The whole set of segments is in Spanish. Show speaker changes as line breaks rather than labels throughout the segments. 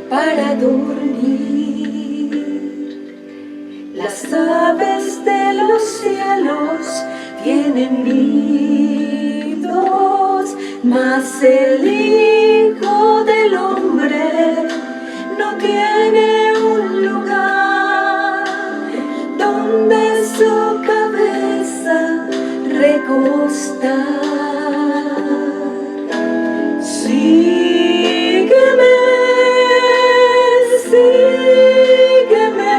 para dormir. Las aves de los cielos tienen nidos, mas el Hijo del Hombre no tiene un lugar donde su cabeza recostar. Sígueme, sígueme,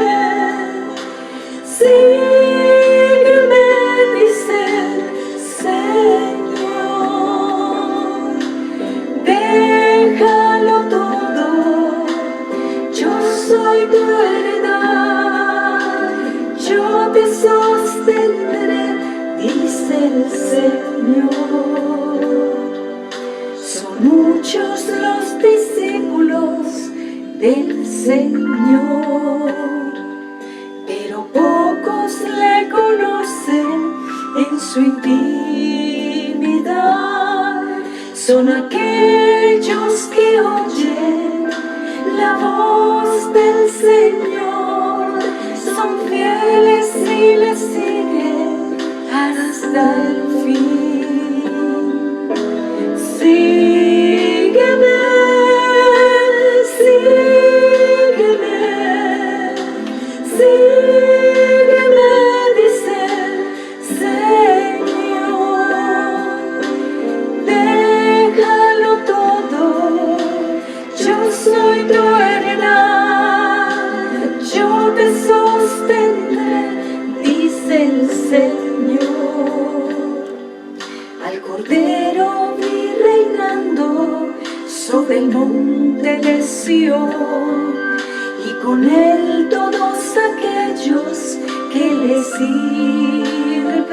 sígueme, dice el Señor. Déjalo todo, yo soy tu heredad, yo te sostendré, dice el Señor. Son muchos los discípulos del Señor, pero pocos le conocen en su intimidad. Son aquellos que oyen la voz del Señor, son fieles y le siguen hasta el fin. Sígueme, sígueme, sígueme, dice el Señor. Déjalo todo, yo soy tu heredad, yo te sostendré, dice el Señor. Al Cordero vi reinando sobre el monte de Sión, y con él todos aquellos que le sirven,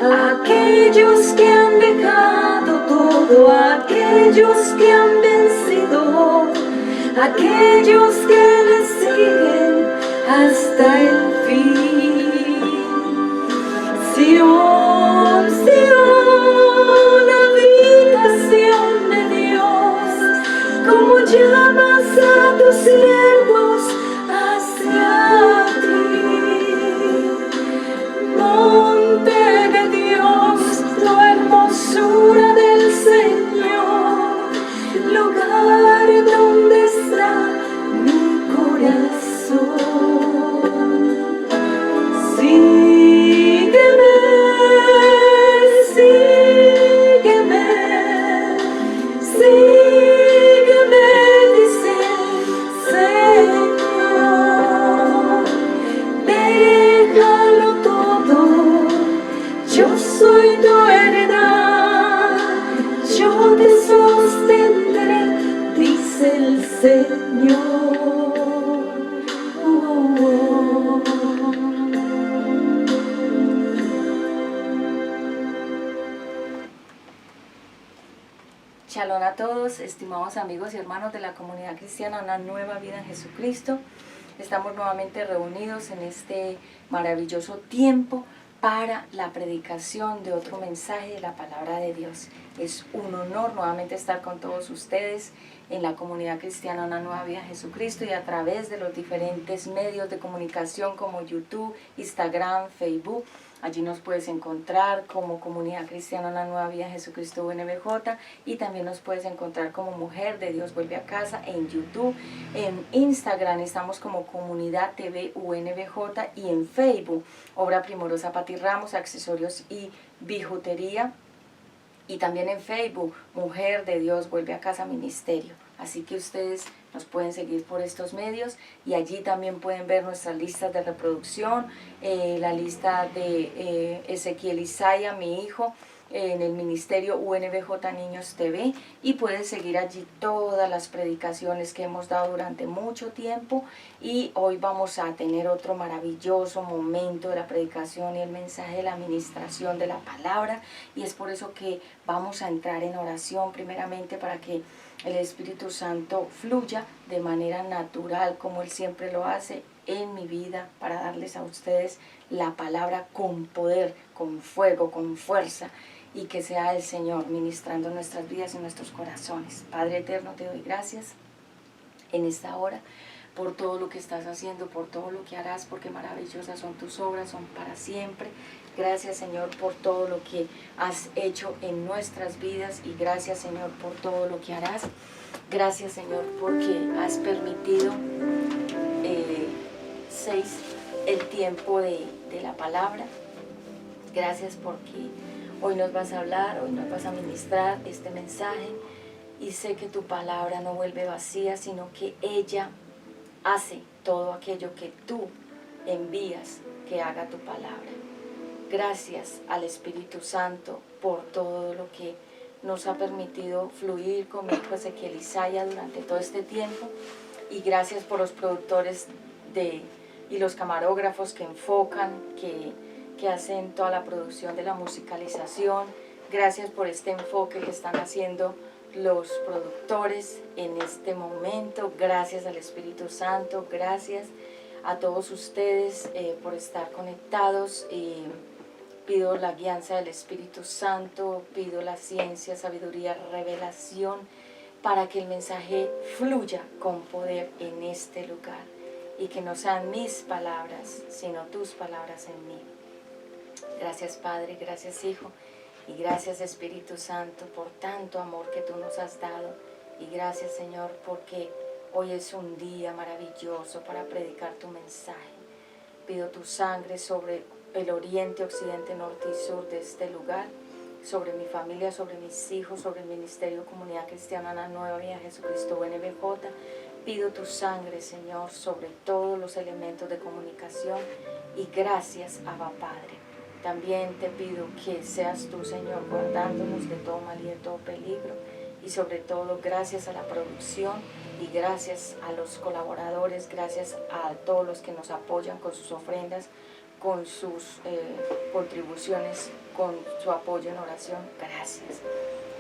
aquellos que han dejado todo, aquellos que han vencido, aquellos que le siguen hasta el fin. Sion, Sion, habitación de Dios, como llamas a tus siervos hacia ti. Monte de Dios, la hermosura del Señor, lugar donde está mi corazón. Sígueme, sígueme, sígueme, dice el Señor. Déjalo todo, yo soy tu heredad, yo te sostendré, dice el Señor.
Shalom a todos, estimados amigos y hermanos de la comunidad cristiana Una Nueva Vida en Jesucristo. Estamos nuevamente reunidos en este maravilloso tiempo para la predicación de otro mensaje de la palabra de Dios. Es un honor nuevamente estar con todos ustedes en la comunidad cristiana Una Nueva Vida en Jesucristo y a través de los diferentes medios de comunicación como YouTube, Instagram, Facebook. Allí nos puedes encontrar como Comunidad Cristiana Una Nueva Vida en Jesucristo UNBJ, y también nos puedes encontrar como Mujer de Dios Vuelve a Casa en YouTube. En Instagram estamos como Comunidad TV UNBJ, y en Facebook Obra Primorosa Pati Ramos, accesorios y bijutería. Y también en Facebook Mujer de Dios Vuelve a Casa Ministerio. Así que ustedes nos pueden seguir por estos medios, y allí también pueden ver nuestras listas de reproducción, la lista de Ezequiel Isaya, mi hijo, en el ministerio UNBJ Niños TV, y pueden seguir allí todas las predicaciones que hemos dado durante mucho tiempo. Y hoy vamos a tener otro maravilloso momento de la predicación y el mensaje de la administración de la palabra, y es por eso que vamos a entrar en oración primeramente para que el Espíritu Santo fluya de manera natural como Él siempre lo hace en mi vida, para darles a ustedes la palabra con poder, con fuego, con fuerza, y que sea el Señor ministrando nuestras vidas y nuestros corazones. Padre eterno, te doy gracias en esta hora, por todo lo que estás haciendo, por todo lo que harás, porque maravillosas son tus obras, son para siempre. Gracias, Señor, por todo lo que has hecho en nuestras vidas y gracias, Señor, por todo lo que harás. Gracias, Señor, porque has permitido 6, el tiempo de la palabra. Gracias porque hoy nos vas a hablar, hoy nos vas a ministrar este mensaje y sé que tu palabra no vuelve vacía, sino que ella hace todo aquello que tú envías que haga tu palabra. Gracias al Espíritu Santo por todo lo que nos ha permitido fluir con mi hijo Ezequiel Isaya durante todo este tiempo y gracias por los productores y los camarógrafos que enfocan, que hacen toda la producción de la musicalización. Gracias por este enfoque que están haciendo los productores en este momento. Gracias al Espíritu Santo, gracias a todos ustedes por estar conectados. Pido la guianza del Espíritu Santo, pido la ciencia, sabiduría, revelación, para que el mensaje fluya con poder en este lugar y que no sean mis palabras, sino tus palabras en mí. Gracias, Padre, gracias, Hijo, y gracias, Espíritu Santo, por tanto amor que tú nos has dado. Y gracias, Señor, porque hoy es un día maravilloso para predicar tu mensaje. Pido tu sangre sobre el oriente, occidente, norte y sur de este lugar, sobre mi familia, sobre mis hijos, sobre el Ministerio Comunidad Cristiana La Nueva Vida Jesucristo UNBJ. Pido tu sangre, Señor, sobre todos los elementos de comunicación y gracias, Abba Padre. También te pido que seas tú, Señor, guardándonos de todo mal y de todo peligro y sobre todo gracias a la producción y gracias a los colaboradores, gracias a todos los que nos apoyan con sus ofrendas, con sus contribuciones, con su apoyo en oración. Gracias,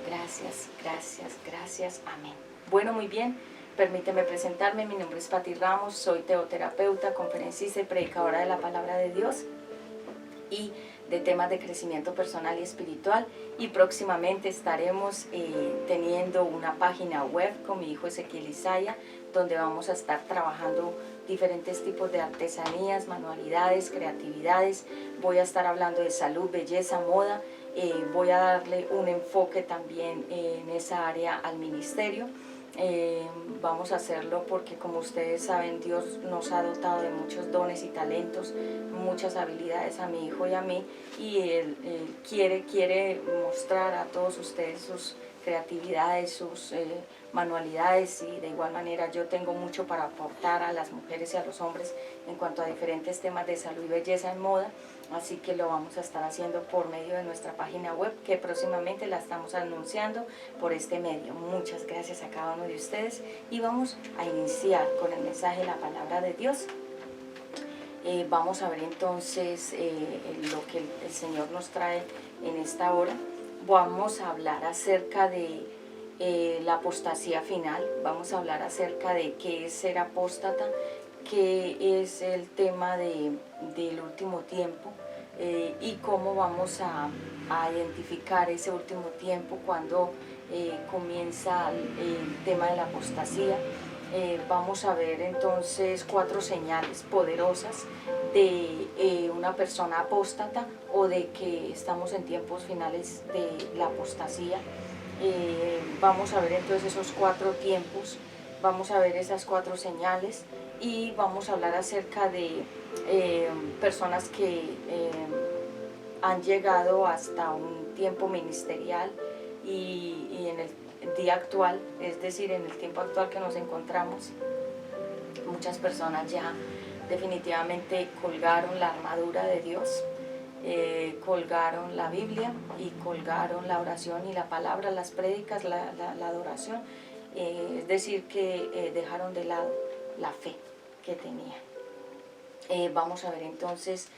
gracias, gracias, gracias. Amén. Bueno, muy bien. Permíteme presentarme. Mi nombre es Pati Ramos. Soy teoterapeuta, conferencista y predicadora de la Palabra de Dios y de temas de crecimiento personal y espiritual. Y próximamente estaremos teniendo una página web con mi hijo Ezequiel Isaya, donde vamos a estar trabajando diferentes tipos de artesanías, manualidades, creatividades. Voy a estar hablando de salud, belleza, moda. Voy a darle un enfoque también en esa área al ministerio. Vamos a hacerlo porque, como ustedes saben, Dios nos ha dotado de muchos dones y talentos, muchas habilidades a mi hijo y a mí, y él quiere mostrar a todos ustedes sus creatividades, sus manualidades, y de igual manera yo tengo mucho para aportar a las mujeres y a los hombres en cuanto a diferentes temas de salud y belleza en moda, así que lo vamos a estar haciendo por medio de nuestra página web, que próximamente la estamos anunciando por este medio. Muchas gracias a cada uno de ustedes y vamos a iniciar con el mensaje de la palabra de Dios. Vamos a ver entonces lo que el Señor nos trae en esta hora. Vamos a hablar acerca de la apostasía final, vamos a hablar acerca de qué es ser apóstata, qué es el tema del último tiempo y cómo vamos a identificar ese último tiempo cuando comienza el tema de la apostasía. Vamos a ver entonces 4 señales poderosas de una persona apóstata o de que estamos en tiempos finales de la apostasía. Vamos a ver entonces esos 4 tiempos, vamos a ver esas 4 señales y vamos a hablar acerca de personas que han llegado hasta un tiempo ministerial y en el día actual, es decir, en el tiempo actual que nos encontramos, muchas personas ya definitivamente colgaron la armadura de Dios, colgaron la Biblia y colgaron la oración y la palabra, las prédicas, la adoración, es decir, que dejaron de lado la fe que tenían. Vamos a ver entonces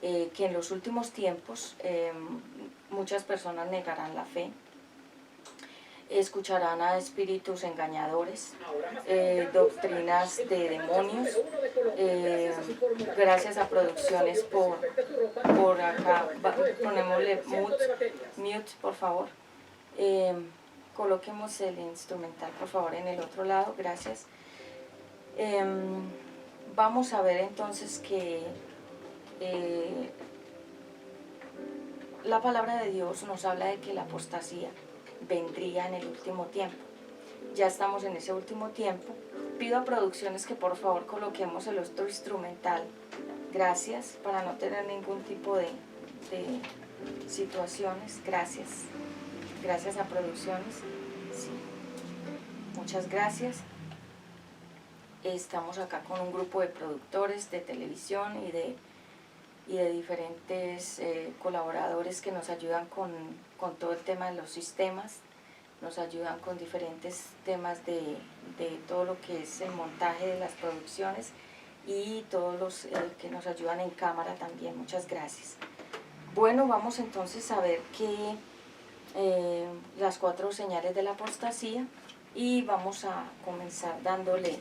que en los últimos tiempos muchas personas negarán la fe, escucharán a espíritus engañadores, doctrinas de demonios. Gracias a Producciones por acá. Ponémosle mute, por favor. Coloquemos el instrumental, por favor, en el otro lado. Gracias. Vamos a ver entonces que la palabra de Dios nos habla de que la apostasía vendría en el último tiempo. Ya estamos en ese último tiempo. Pido a producciones que por favor coloquemos el otro instrumental. Gracias, para no tener ningún tipo de situaciones. Gracias. Gracias a producciones. Sí. Muchas gracias. Estamos acá con un grupo de productores de televisión y de diferentes colaboradores que nos ayudan con todo el tema de los sistemas, nos ayudan con diferentes temas de todo lo que es el montaje de las producciones y todos los que nos ayudan en cámara también. Muchas gracias. Bueno, vamos entonces a ver las 4 señales de la apostasía y vamos a comenzar dándole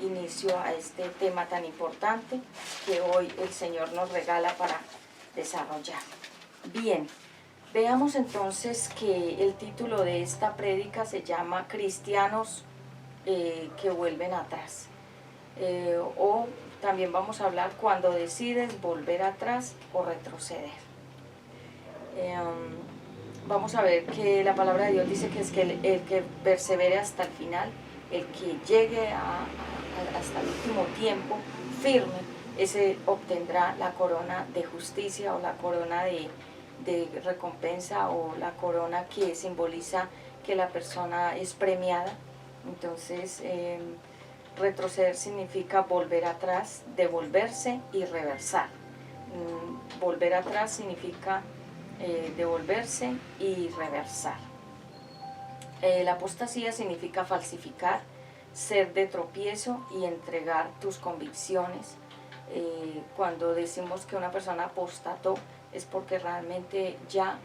inicio a este tema tan importante que hoy el Señor nos regala para desarrollar. Bien, veamos entonces que el título de esta prédica se llama Cristianos que vuelven atrás, o también vamos a hablar cuando decides volver atrás o retroceder. Vamos a ver que la palabra de Dios dice que es que el que persevere hasta el final, el que llegue hasta el último tiempo firme, ese obtendrá la corona de justicia o la corona de recompensa o la corona que simboliza que la persona es premiada. Entonces, retroceder significa volver atrás, devolverse y reversar. Volver atrás significa devolverse y reversar. La apostasía significa falsificar, ser de tropiezo y entregar tus convicciones. Cuando decimos que una persona apostató es porque realmente ya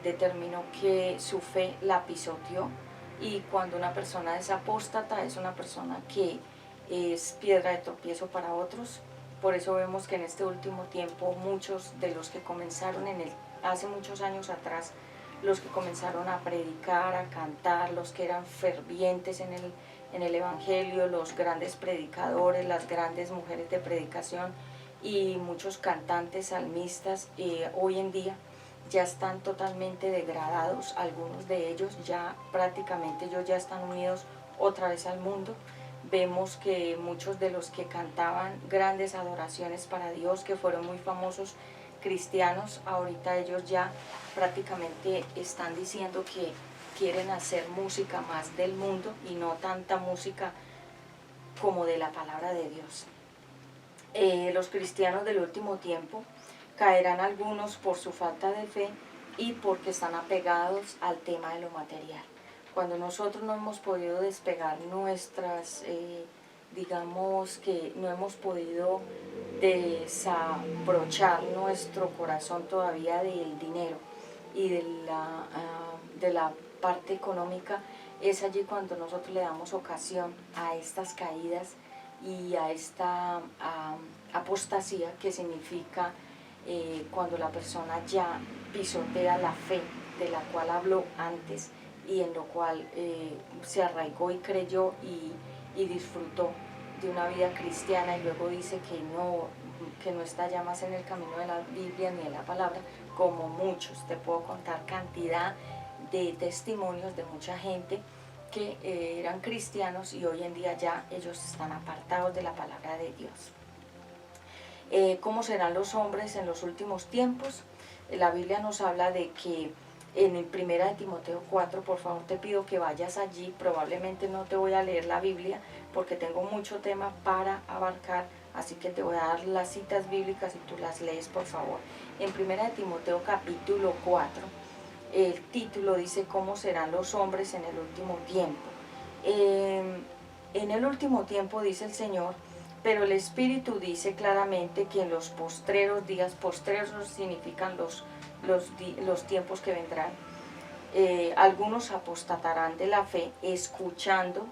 determinó que su fe la pisoteó, y cuando una persona es apóstata es una persona que es piedra de tropiezo para otros. Por eso vemos que en este último tiempo muchos de los que comenzaron hace muchos años atrás, los que comenzaron a predicar, a cantar, los que eran fervientes en el Evangelio, los grandes predicadores, las grandes mujeres de predicación y muchos cantantes salmistas, hoy en día ya están totalmente degradados. Algunos de ellos ya prácticamente ellos ya están unidos otra vez al mundo. Vemos que muchos de los que cantaban grandes adoraciones para Dios, que fueron muy famosos cristianos, ahorita ellos ya prácticamente están diciendo que quieren hacer música más del mundo y no tanta música como de la palabra de Dios. Los cristianos del último tiempo caerán algunos por su falta de fe y porque están apegados al tema de lo material. Cuando nosotros no hemos podido despegar nuestras, digamos que no hemos podido desabrochar nuestro corazón todavía del dinero y de la parte económica, es allí cuando nosotros le damos ocasión a estas caídas y a esta apostasía, que significa cuando la persona ya pisotea la fe de la cual habló antes y en lo cual se arraigó y creyó y disfrutó de una vida cristiana, y luego dice que no está ya más en el camino de la Biblia ni de la palabra, como muchos. Te puedo contar cantidad de testimonios de mucha gente que eran cristianos y hoy en día ya ellos están apartados de la palabra de Dios. ¿Cómo serán los hombres en los últimos tiempos? La Biblia nos habla de que en el 1 de Timoteo 4, por favor te pido que vayas allí. Probablemente no te voy a leer la Biblia porque tengo mucho tema para abarcar, así que te voy a dar las citas bíblicas y tú las lees, por favor. En 1 de Timoteo capítulo 4, el título dice ¿cómo serán los hombres en el último tiempo? En el último tiempo, dice el Señor, pero el Espíritu dice claramente que en los postreros días, postreros significan los tiempos que vendrán, algunos apostatarán de la fe, escuchando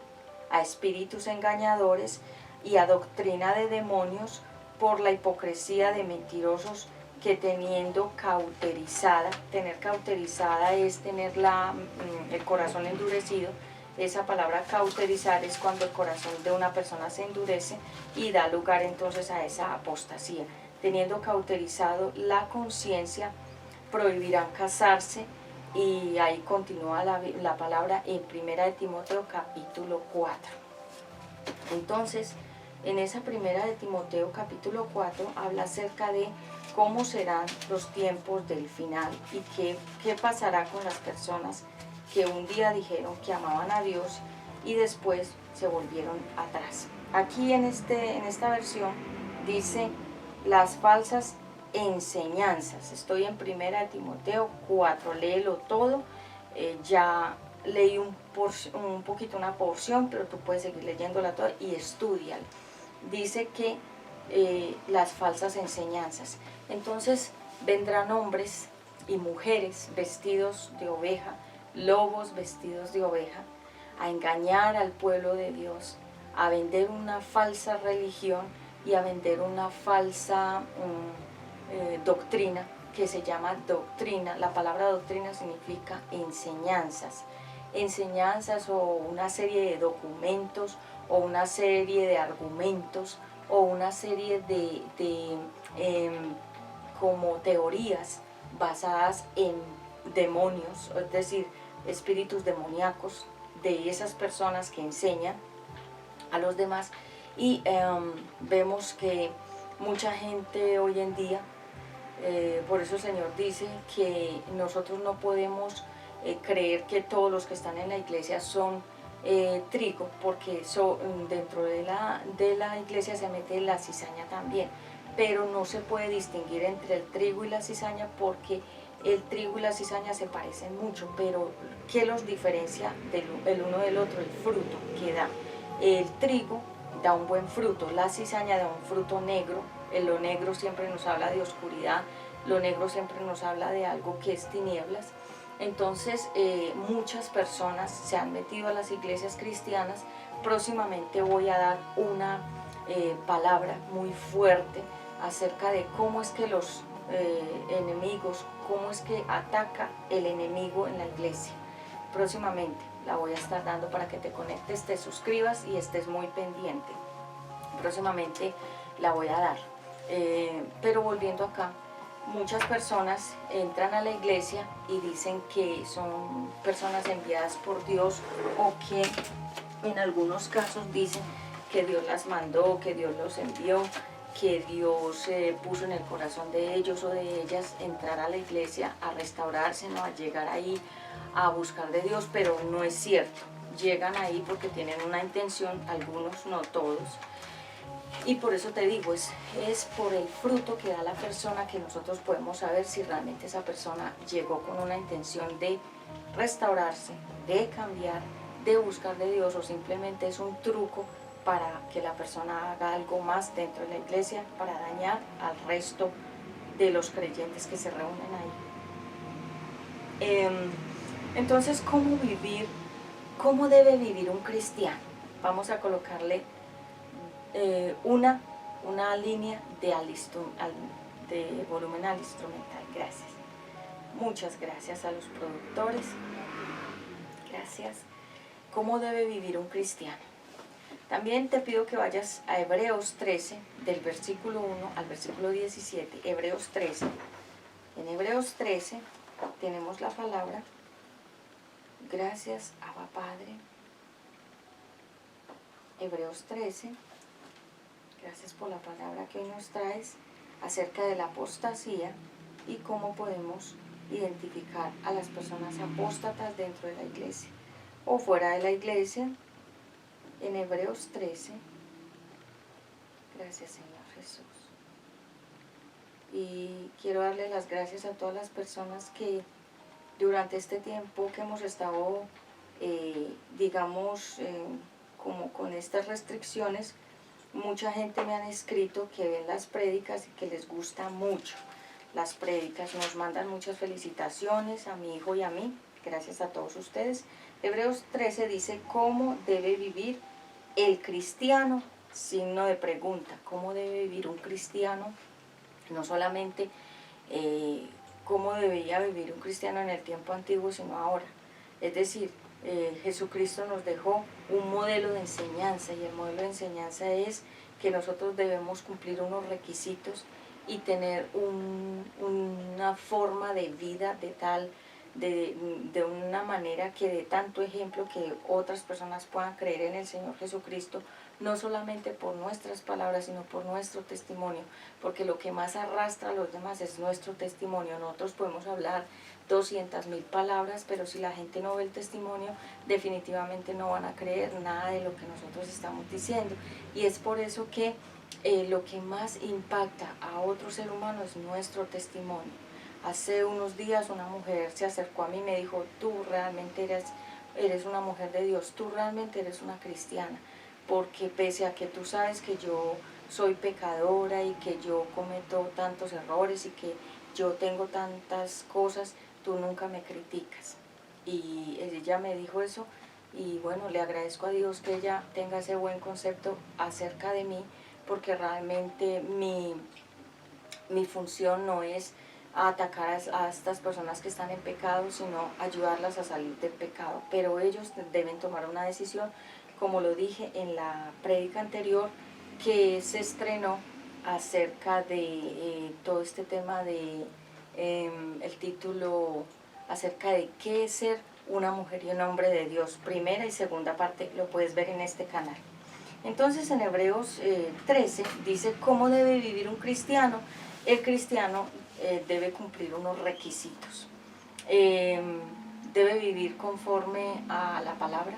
a espíritus engañadores y a doctrina de demonios, por la hipocresía de mentirosos, que teniendo cauterizada, tener cauterizada es tener el corazón endurecido, Esa palabra cauterizar es cuando el corazón de una persona se endurece y da lugar entonces a esa apostasía. Teniendo cauterizado la conciencia, prohibirán casarse, y ahí continúa la palabra en 1 de Timoteo capítulo 4. Entonces, en esa 1 de Timoteo capítulo 4 habla acerca de cómo serán los tiempos del final y qué pasará con las personas que un día dijeron que amaban a Dios y después se volvieron atrás. Aquí en esta versión dice las falsas enseñanzas. Estoy en 1 de Timoteo 4, léelo todo. Ya leí un poquito una porción, pero tú puedes seguir leyéndola toda y estudiala. Dice que las falsas enseñanzas. Entonces vendrán hombres y mujeres vestidos de oveja, lobos vestidos de oveja, a engañar al pueblo de Dios, a vender una falsa religión y a vender una falsa doctrina que se llama doctrina. La palabra doctrina significa enseñanzas. Enseñanzas o una serie de documentos o una serie de argumentos o una serie de como teorías basadas en demonios, es decir, espíritus demoníacos de esas personas que enseñan a los demás. Y vemos que mucha gente hoy en día, por eso el Señor dice que nosotros no podemos creer que todos los que están en la iglesia son trigo, porque dentro de la iglesia se mete la cizaña también, pero no se puede distinguir entre el trigo y la cizaña porque el trigo y la cizaña se parecen mucho, pero ¿qué los diferencia el uno del otro? El fruto que da. El trigo da un buen fruto, la cizaña da un fruto negro. Lo negro siempre nos habla de oscuridad, lo negro siempre nos habla de algo que es tinieblas. Entonces muchas personas se han metido a las iglesias cristianas. Próximamente voy a dar una palabra muy fuerte acerca de cómo es que los enemigos, cómo es que ataca el enemigo en la iglesia. Próximamente la voy a estar dando para que te conectes, te suscribas y estés muy pendiente. Próximamente la voy a dar. Pero volviendo acá, muchas personas entran a la iglesia y dicen que son personas enviadas por Dios, o que en algunos casos dicen que Dios las mandó, que Dios los envió, que Dios puso en el corazón de ellos o de ellas entrar a la iglesia a restaurarse, ¿no? A llegar ahí a buscar de Dios, pero no es cierto. Llegan ahí porque tienen una intención, algunos, no todos. Y por eso te digo, es por el fruto que da la persona que nosotros podemos saber si realmente esa persona llegó con una intención de restaurarse, de cambiar, de buscar de Dios, o simplemente es un truco para que la persona haga algo más dentro de la iglesia para dañar al resto de los creyentes que se reúnen ahí. Entonces, ¿cómo debe vivir un cristiano? Vamos a colocarle una línea de volumen al instrumental. Gracias. Muchas gracias a los productores. Gracias. ¿Cómo debe vivir un cristiano? También te pido que vayas a Hebreos 13, del versículo 1 al versículo 17. Hebreos 13. En Hebreos 13 tenemos la palabra. Gracias, Abba Padre. Hebreos 13. Gracias por la palabra que hoy nos traes acerca de la apostasía y cómo podemos identificar a las personas apóstatas dentro de la iglesia o fuera de la iglesia. En Hebreos 13. Gracias, Señor Jesús. Y quiero darle las gracias a todas las personas que durante este tiempo que hemos estado, como con estas restricciones, mucha gente me han escrito que ven las prédicas y que les gusta mucho las prédicas. Nos mandan muchas felicitaciones a mi hijo y a mí. Gracias a todos ustedes. Hebreos 13 dice cómo debe vivir el cristiano, signo de pregunta. ¿Cómo debe vivir un cristiano? No solamente cómo debería vivir un cristiano en el tiempo antiguo, sino ahora. Es decir, Jesucristo nos dejó un modelo de enseñanza, y el modelo de enseñanza es que nosotros debemos cumplir unos requisitos y tener una forma de vida de una manera que dé tanto ejemplo que otras personas puedan creer en el Señor Jesucristo, no solamente por nuestras palabras, sino por nuestro testimonio, porque lo que más arrastra a los demás es nuestro testimonio. Nosotros podemos hablar 200.000 palabras, pero si la gente no ve el testimonio, definitivamente no van a creer nada de lo que nosotros estamos diciendo. Y es por eso que lo que más impacta a otro ser humano es nuestro testimonio. Hace unos días una mujer se acercó a mí y me dijo: tú realmente eres una mujer de Dios, tú realmente eres una cristiana, porque pese a que tú sabes que yo soy pecadora y que yo cometo tantos errores y que yo tengo tantas cosas, tú nunca me criticas. Y ella me dijo eso, y bueno, le agradezco a Dios que ella tenga ese buen concepto acerca de mí, porque realmente mi función no es atacar a estas personas que están en pecado, sino ayudarlas a salir del pecado. Pero ellos deben tomar una decisión, como lo dije en la prédica anterior, que se estrenó acerca de todo este tema de el título acerca de qué es ser una mujer y un hombre de Dios. Primera y segunda parte lo puedes ver en este canal. Entonces en Hebreos 13 dice cómo debe vivir un cristiano. El cristiano debe cumplir unos requisitos. Debe vivir conforme a la palabra,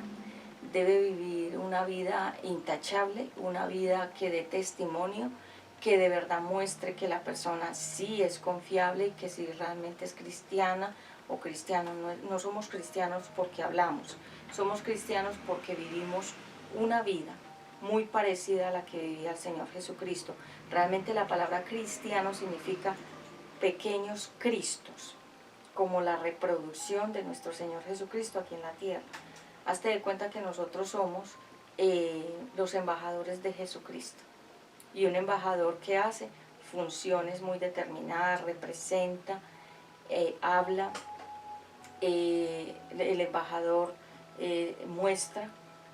debe vivir una vida intachable, una vida que dé testimonio, que de verdad muestre que la persona sí es confiable y que sí realmente es cristiana o cristiano. No somos cristianos porque hablamos, somos cristianos porque vivimos una vida muy parecida a la que vivía el Señor Jesucristo. Realmente la palabra cristiano significa pequeños cristos, como la reproducción de nuestro Señor Jesucristo aquí en la tierra. Hazte de cuenta que nosotros somos los embajadores de Jesucristo. Y un embajador que hace funciones muy determinadas, representa, habla, el embajador muestra,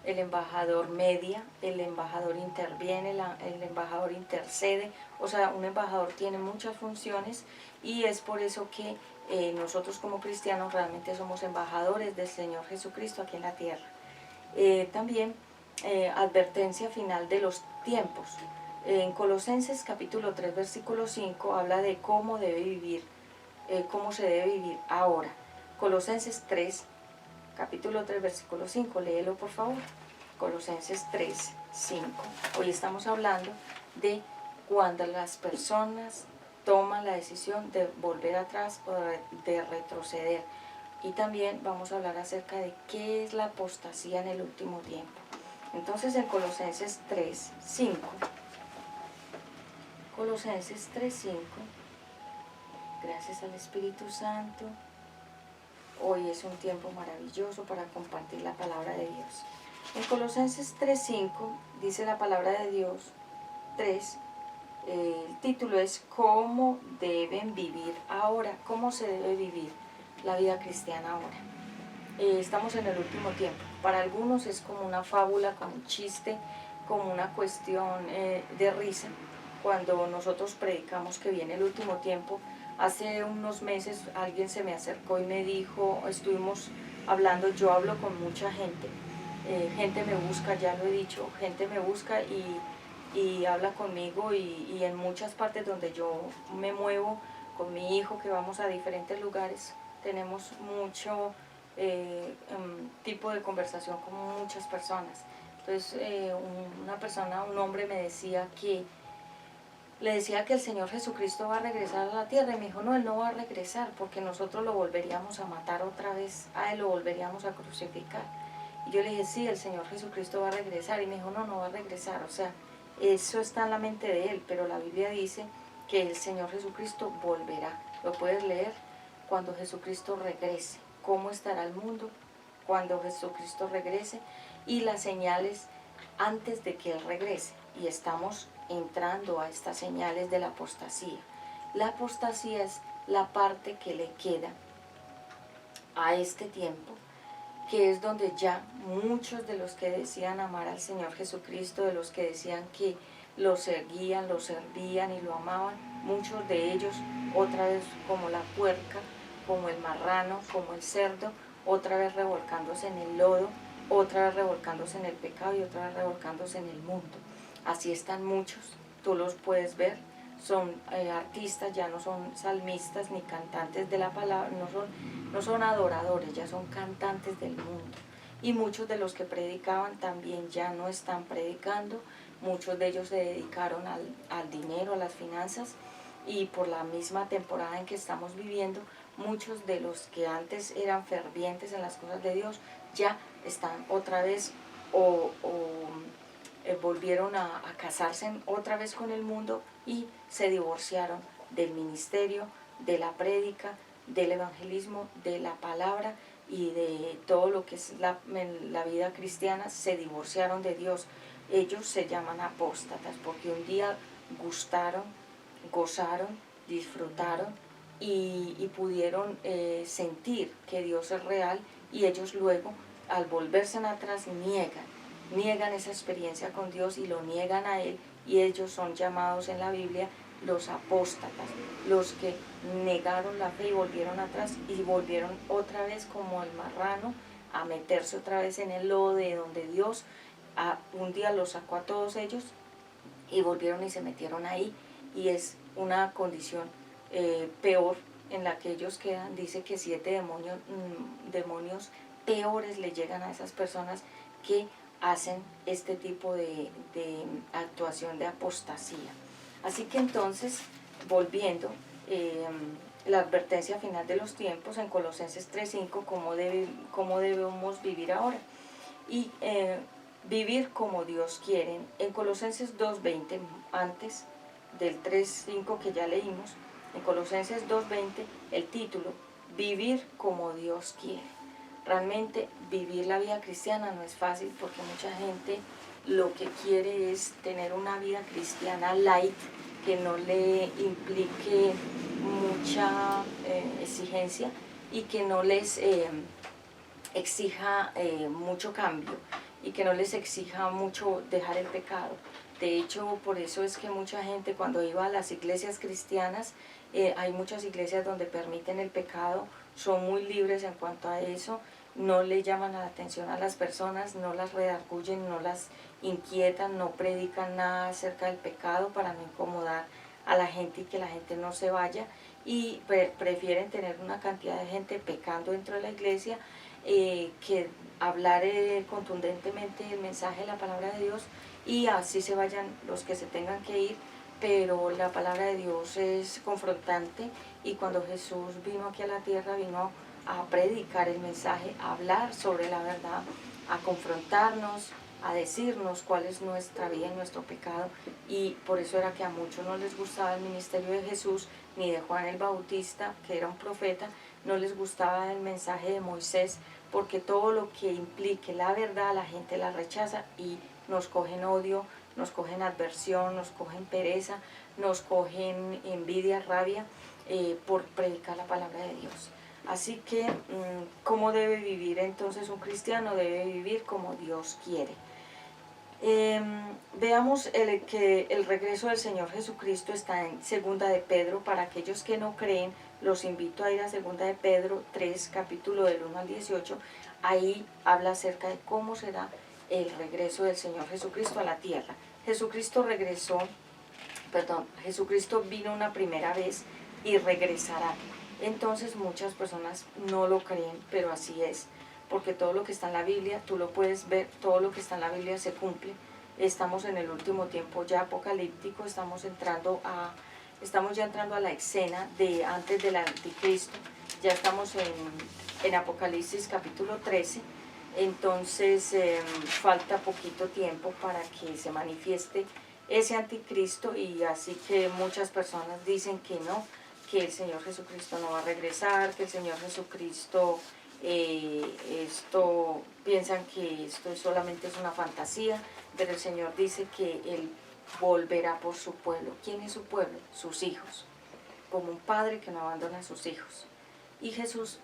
el embajador media, el embajador interviene, el embajador intercede. O sea, un embajador tiene muchas funciones, y es por eso que nosotros como cristianos realmente somos embajadores del Señor Jesucristo aquí en la tierra. También advertencia final de los tiempos. En Colosenses capítulo 3 versículo 5 habla de cómo debe vivir, cómo se debe vivir ahora. Colosenses 3 capítulo 3 versículo 5, léelo por favor. Colosenses 3, 5. Hoy estamos hablando de cuando las personas toman la decisión de volver atrás o de retroceder. Y también vamos a hablar acerca de qué es la apostasía en el último tiempo. Entonces en Colosenses 3, 5. Colosenses 3, 5. Gracias al Espíritu Santo. Hoy es un tiempo maravilloso para compartir la palabra de Dios. En Colosenses 3:5 dice la palabra de Dios, 3, el título es ¿cómo deben vivir ahora? ¿Cómo se debe vivir la vida cristiana ahora? Estamos en el último tiempo. Para algunos es como una fábula, como un chiste, como una cuestión de risa, cuando nosotros predicamos que viene el último tiempo. Hace unos meses alguien se me acercó y me dijo, estuvimos hablando, yo hablo con mucha gente, gente me busca, ya lo he dicho, gente me busca y habla conmigo, y en muchas partes donde yo me muevo con mi hijo, que vamos a diferentes lugares, tenemos mucho tipo de conversación con muchas personas. Entonces una persona, un hombre me decía que le decía que el Señor Jesucristo va a regresar a la tierra, y me dijo, no, Él no va a regresar, porque nosotros lo volveríamos a matar otra vez, a Él lo volveríamos a crucificar. Y yo le dije, sí, el Señor Jesucristo va a regresar, y me dijo, no, no va a regresar. O sea, eso está en la mente de Él, pero la Biblia dice que el Señor Jesucristo volverá. Lo puedes leer cuando Jesucristo regrese, cómo estará el mundo cuando Jesucristo regrese, y las señales antes de que Él regrese. Y estamos entrando a estas señales de la apostasía. La apostasía es la parte que le queda a este tiempo que es donde ya muchos de los que decían amar al Señor Jesucristo, de los que decían que lo seguían, lo servían y lo amaban, muchos de ellos otra vez como la puerca, como el marrano, como el cerdo, otra vez revolcándose en el lodo, otra vez revolcándose en el pecado y otra vez revolcándose en el mundo. Así están muchos, tú los puedes ver, son artistas, ya no son salmistas ni cantantes de la palabra, no son adoradores, ya son cantantes del mundo. Y muchos de los que predicaban también ya no están predicando, muchos de ellos se dedicaron al dinero, a las finanzas, y por la misma temporada en que estamos viviendo, muchos de los que antes eran fervientes en las cosas de Dios ya están otra vez volvieron a casarse otra vez con el mundo y se divorciaron del ministerio, de la prédica, del evangelismo, de la palabra y de todo lo que es la vida cristiana. Se divorciaron de Dios. Ellos se llaman apóstatas porque un día gustaron, gozaron, disfrutaron y pudieron sentir que Dios es real, y ellos luego, al volverse atrás, niegan esa experiencia con Dios y lo niegan a Él, y ellos son llamados en la Biblia los apóstatas, los que negaron la fe y volvieron atrás y volvieron otra vez como el marrano a meterse otra vez en el lodo de donde Dios un día los sacó a todos ellos, y volvieron y se metieron ahí, y es una condición peor en la que ellos quedan. Dice que 7 demonios peores le llegan a esas personas que hacen este tipo de actuación de apostasía. Así que entonces, volviendo, la advertencia final de los tiempos en Colosenses 3:5, cómo debemos vivir ahora. Y vivir como Dios quiere. En Colosenses 2:20, antes del 3:5 que ya leímos, en Colosenses 2:20, el título, Vivir como Dios quiere. Realmente vivir la vida cristiana no es fácil, porque mucha gente lo que quiere es tener una vida cristiana light, que no le implique mucha exigencia y que no les exija mucho cambio, y que no les exija mucho dejar el pecado. De hecho, por eso es que mucha gente, cuando iba a las iglesias cristianas, hay muchas iglesias donde permiten el pecado, son muy libres en cuanto a eso, no le llaman la atención a las personas, no las redarguyen, no las inquietan, no predican nada acerca del pecado para no incomodar a la gente y que la gente no se vaya, y prefieren tener una cantidad de gente pecando dentro de la iglesia que hablar contundentemente el mensaje de la palabra de Dios, y así se vayan los que se tengan que ir. Pero la palabra de Dios es confrontante, y cuando Jesús vino aquí a la tierra, vino a predicar el mensaje, a hablar sobre la verdad, a confrontarnos, a decirnos cuál es nuestra vida y nuestro pecado. Y por eso era que a muchos no les gustaba el ministerio de Jesús, ni de Juan el Bautista, que era un profeta, no les gustaba el mensaje de Moisés, porque todo lo que implique la verdad la gente la rechaza, y nos cogen odio, nos cogen adversión, nos cogen pereza, nos cogen envidia, rabia por predicar la palabra de Dios. Así que, ¿cómo debe vivir entonces un cristiano? Debe vivir como Dios quiere. Veamos que el regreso del Señor Jesucristo está en 2 de Pedro. Para aquellos que no creen, los invito a ir a 2 de Pedro 3, capítulo del 1 al 18. Ahí habla acerca de cómo será el regreso del Señor Jesucristo a la tierra. Jesucristo vino una primera vez y regresará. Entonces muchas personas no lo creen, pero así es, porque todo lo que está en la Biblia, tú lo puedes ver, todo lo que está en la Biblia se cumple. Estamos en el último tiempo ya apocalíptico, estamos ya entrando a la escena de antes del anticristo, ya estamos en Apocalipsis capítulo 13, entonces falta poquito tiempo para que se manifieste ese anticristo, y así que muchas personas dicen que no, que el Señor Jesucristo no va a regresar, que el Señor Jesucristo, piensan que esto solamente es una fantasía, pero el Señor dice que Él volverá por su pueblo. ¿Quién es su pueblo? Sus hijos, como un padre que no abandona a sus hijos. Y Jesús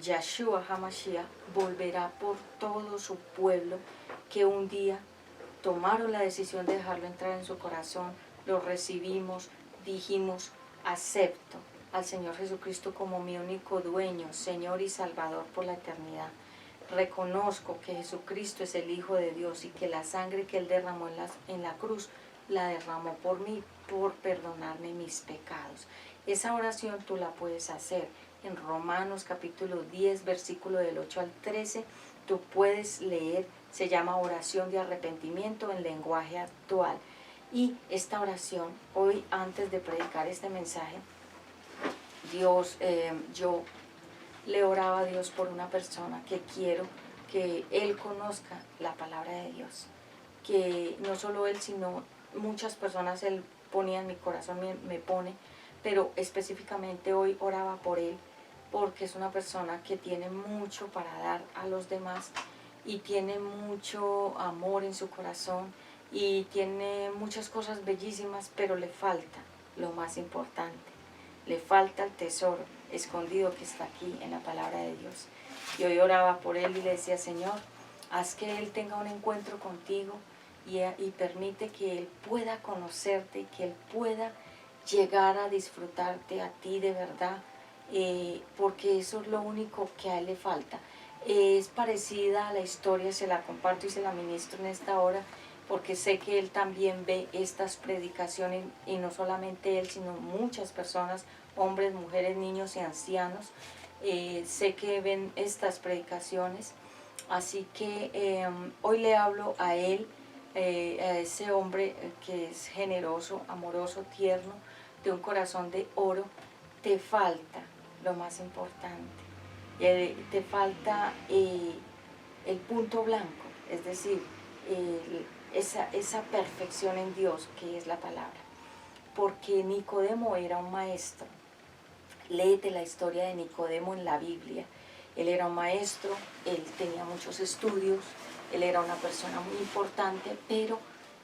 Yahshua HaMashiach volverá por todo su pueblo que un día tomaron la decisión de dejarlo entrar en su corazón, lo recibimos, dijimos, acepto al Señor Jesucristo como mi único dueño, Señor y Salvador por la eternidad. Reconozco que Jesucristo es el Hijo de Dios y que la sangre que Él derramó en la cruz la derramó por mí, por perdonarme mis pecados. Esa oración tú la puedes hacer en Romanos capítulo 10, versículo del 8 al 13. Tú puedes leer, se llama oración de arrepentimiento en lenguaje actual. Y esta oración, hoy antes de predicar este mensaje, yo le oraba a Dios por una persona que quiero que Él conozca la palabra de Dios. Que no solo Él, sino muchas personas Él ponía en mi corazón, me pone, pero específicamente hoy oraba por Él, porque es una persona que tiene mucho para dar a los demás y tiene mucho amor en su corazón y tiene muchas cosas bellísimas, pero le falta lo más importante. Le falta el tesoro escondido que está aquí en la palabra de Dios. Y hoy oraba por él y le decía, Señor, haz que él tenga un encuentro contigo y permite que él pueda conocerte, que él pueda llegar a disfrutarte a ti de verdad, porque eso es lo único que a él le falta. Es parecida a la historia, se la comparto y se la ministro en esta hora, porque sé que él también ve estas predicaciones, y no solamente él, sino muchas personas, hombres, mujeres, niños y ancianos, sé que ven estas predicaciones, así que hoy le hablo a él, a ese hombre que es generoso, amoroso, tierno, de un corazón de oro. Te falta lo más importante, te falta el punto blanco, es decir, esa perfección en Dios que es la palabra. Porque Nicodemo era un maestro. Léete la historia de Nicodemo en la Biblia. Él era un maestro, él tenía muchos estudios, él era una persona muy importante, pero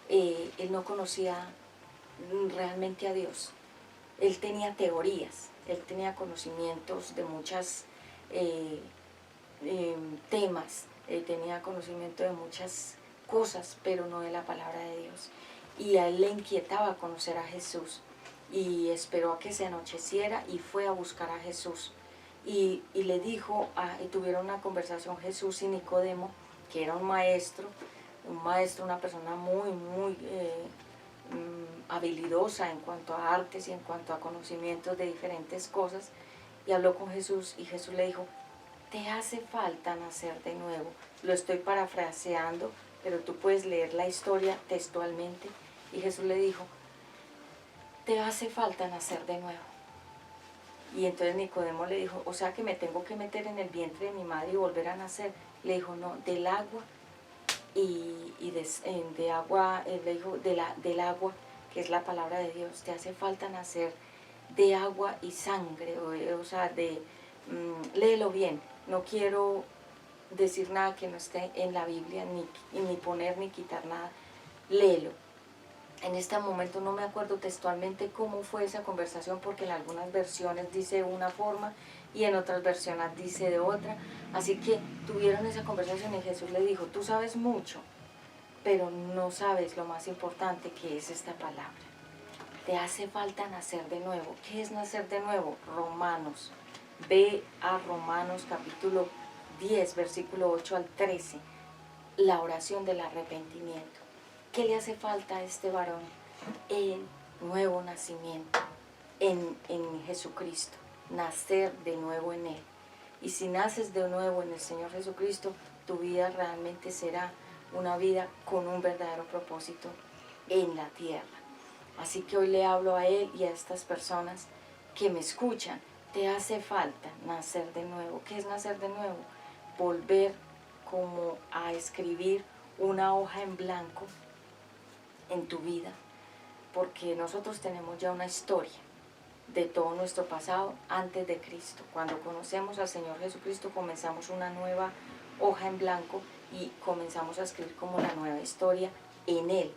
él no conocía realmente a Dios. Él tenía teorías, él tenía conocimientos de muchos temas, tenía conocimiento de muchas cosas, pero no de la palabra de Dios. Y a él le inquietaba conocer a Jesús, y esperó a que se anocheciera y fue a buscar a Jesús. Y le dijo, y tuvieron una conversación Jesús y Nicodemo, que era un maestro, una persona muy habilidosa en cuanto a artes y en cuanto a conocimientos de diferentes cosas, y habló con Jesús, y Jesús le dijo, te hace falta nacer de nuevo. Lo estoy parafraseando, pero tú puedes leer la historia textualmente. Y Jesús le dijo, te hace falta nacer de nuevo. Y entonces Nicodemo le dijo, o sea que me tengo que meter en el vientre de mi madre y volver a nacer. Le dijo, no, del agua le dijo, del agua, que es la palabra de Dios. Te hace falta nacer de agua y sangre, o sea, léelo bien. No quiero decir nada que no esté en la Biblia, ni poner ni quitar nada. Léelo. En este momento no me acuerdo textualmente cómo fue esa conversación, porque en algunas versiones dice una forma y en otras versiones dice de otra. Así que tuvieron esa conversación y Jesús le dijo, tú sabes mucho, pero no sabes lo más importante, que es esta palabra. Te hace falta nacer de nuevo. ¿Qué es nacer de nuevo? Romanos. Ve a Romanos capítulo 10, versículo 8 al 13. La oración del arrepentimiento. ¿Qué le hace falta a este varón? El nuevo nacimiento en Jesucristo, nacer de nuevo en Él. Y si naces de nuevo en el Señor Jesucristo, tu vida realmente será una vida con un verdadero propósito en la tierra. Así que hoy le hablo a Él y a estas personas que me escuchan. Te hace falta nacer de nuevo. ¿Qué es nacer de nuevo? Volver como a escribir una hoja en blanco en tu vida, porque nosotros tenemos ya una historia de todo nuestro pasado antes de Cristo. Cuando conocemos al Señor Jesucristo, comenzamos una nueva hoja en blanco y comenzamos a escribir como la nueva historia en Él,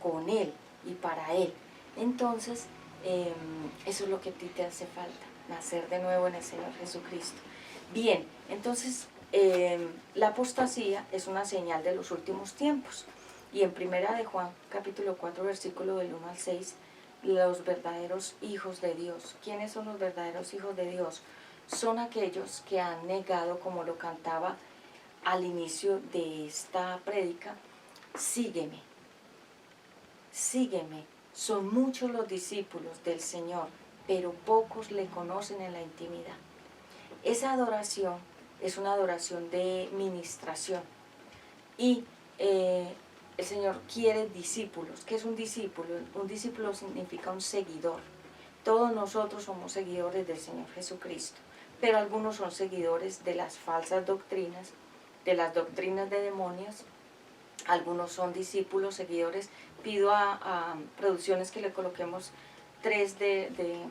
con Él y para Él. Entonces, eso es lo que a ti te hace falta, nacer de nuevo en el Señor Jesucristo. Bien, entonces la apostasía es una señal de los últimos tiempos. Y en Primera de Juan, capítulo 4, versículo del 1 al 6, los verdaderos hijos de Dios. ¿Quiénes son los verdaderos hijos de Dios? Son aquellos que han negado, como lo cantaba al inicio de esta prédica, sígueme, sígueme. Son muchos los discípulos del Señor, pero pocos le conocen en la intimidad. Esa adoración es una adoración de ministración y el Señor quiere discípulos. ¿Qué es un discípulo? Un discípulo significa un seguidor. Todos nosotros somos seguidores del Señor Jesucristo, pero algunos son seguidores de las falsas doctrinas, de las doctrinas de demonios. Algunos son discípulos, seguidores. Pido a producciones que le coloquemos 3 de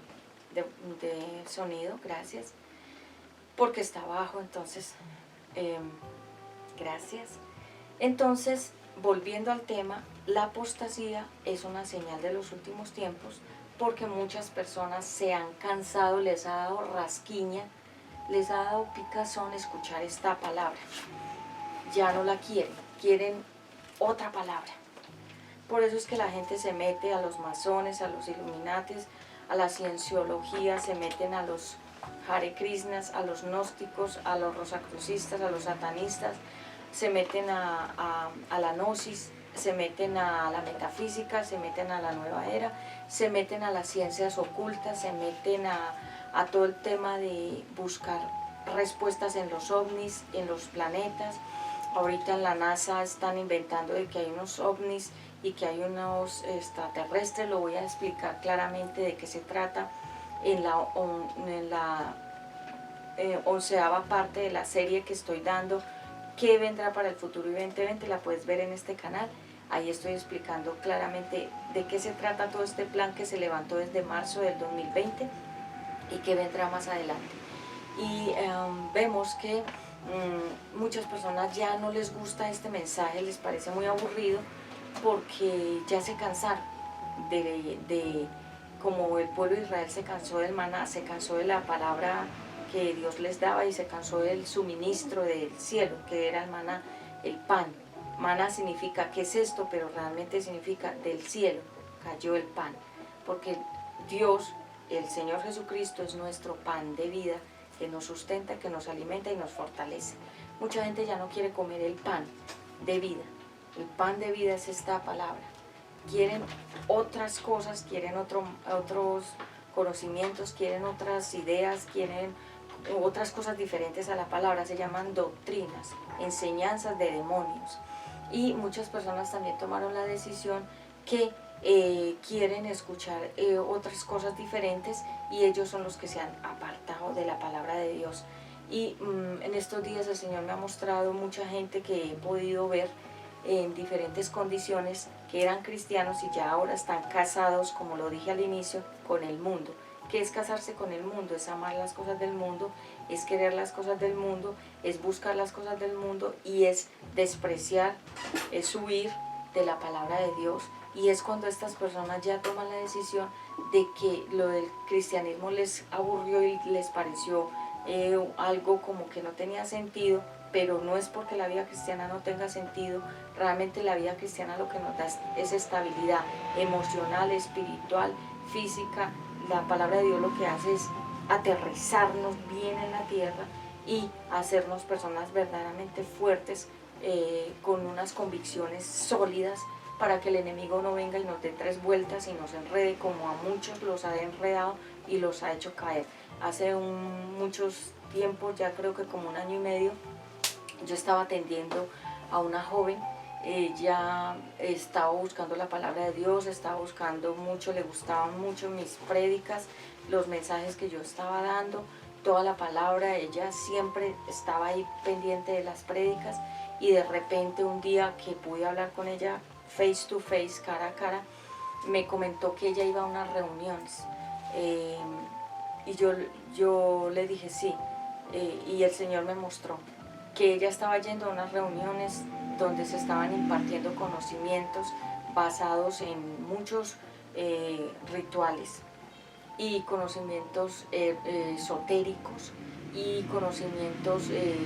sonido, gracias, porque está abajo, entonces, gracias. Entonces, volviendo al tema, la apostasía es una señal de los últimos tiempos, porque muchas personas se han cansado, les ha dado rasquiña, les ha dado picazón escuchar esta palabra. Ya no la quieren, quieren otra palabra. Por eso es que la gente se mete a los masones, a los Illuminatis, a la cienciología, se meten a los Hare Krishnas, a los gnósticos, a los rosacrucistas, a los satanistas, se meten a la gnosis, se meten a la metafísica, se meten a la nueva era, se meten a las ciencias ocultas, se meten a todo el tema de buscar respuestas en los ovnis, en los planetas. Ahorita en la NASA están inventando de que hay unos ovnis y que hay unos extraterrestres. Lo voy a explicar claramente de qué se trata en la 11ª parte de la serie que estoy dando, qué vendrá para el futuro y 2020, la puedes ver en este canal. Ahí estoy explicando claramente de qué se trata todo este plan que se levantó desde marzo del 2020 y qué vendrá más adelante. Y vemos que muchas personas ya no les gusta este mensaje, les parece muy aburrido porque ya se cansaron de como el pueblo de Israel se cansó del maná, se cansó de la palabra que Dios les daba y se cansó del suministro del cielo, que era el maná, el pan. Maná significa ¿qué es esto? Pero realmente significa del cielo cayó el pan, porque Dios, el Señor Jesucristo, es nuestro pan de vida, que nos sustenta, que nos alimenta y nos fortalece. Mucha gente ya no quiere comer el pan de vida. El pan de vida es esta palabra. Quieren otras cosas, quieren otros conocimientos, quieren otras ideas, quieren otras cosas diferentes a la palabra. Se llaman doctrinas, enseñanzas de demonios. Y muchas personas también tomaron la decisión que quieren escuchar otras cosas diferentes, y ellos son los que se han apartado de la palabra de Dios. Y en estos días el Señor me ha mostrado mucha gente que he podido ver en diferentes condiciones, que eran cristianos y ya ahora están casados, como lo dije al inicio, con el mundo. ¿Qué es casarse con el mundo? Es amar las cosas del mundo, es querer las cosas del mundo, es buscar las cosas del mundo, y es despreciar, es huir de la palabra de Dios. Y es cuando estas personas ya toman la decisión de que lo del cristianismo les aburrió y les pareció algo como que no tenía sentido, pero no es porque la vida cristiana no tenga sentido. Realmente la vida cristiana lo que nos da es estabilidad emocional, espiritual, física. La palabra de Dios lo que hace es aterrizarnos bien en la tierra y hacernos personas verdaderamente fuertes, con unas convicciones sólidas, para que el enemigo no venga y nos dé 3 vueltas y nos enrede, como a muchos los ha enredado y los ha hecho caer. Hace muchos tiempos, ya creo que como 1 año y medio, yo estaba atendiendo a una joven. Ella estaba buscando la palabra de Dios, estaba buscando mucho, le gustaban mucho mis prédicas, los mensajes que yo estaba dando, toda la palabra. Ella siempre estaba ahí pendiente de las prédicas, y de repente un día que pude hablar con ella face to face, cara a cara, me comentó que ella iba a unas reuniones, y yo le dije sí, y el Señor me mostró que ella estaba yendo a unas reuniones donde se estaban impartiendo conocimientos basados en muchos rituales y conocimientos esotéricos, y conocimientos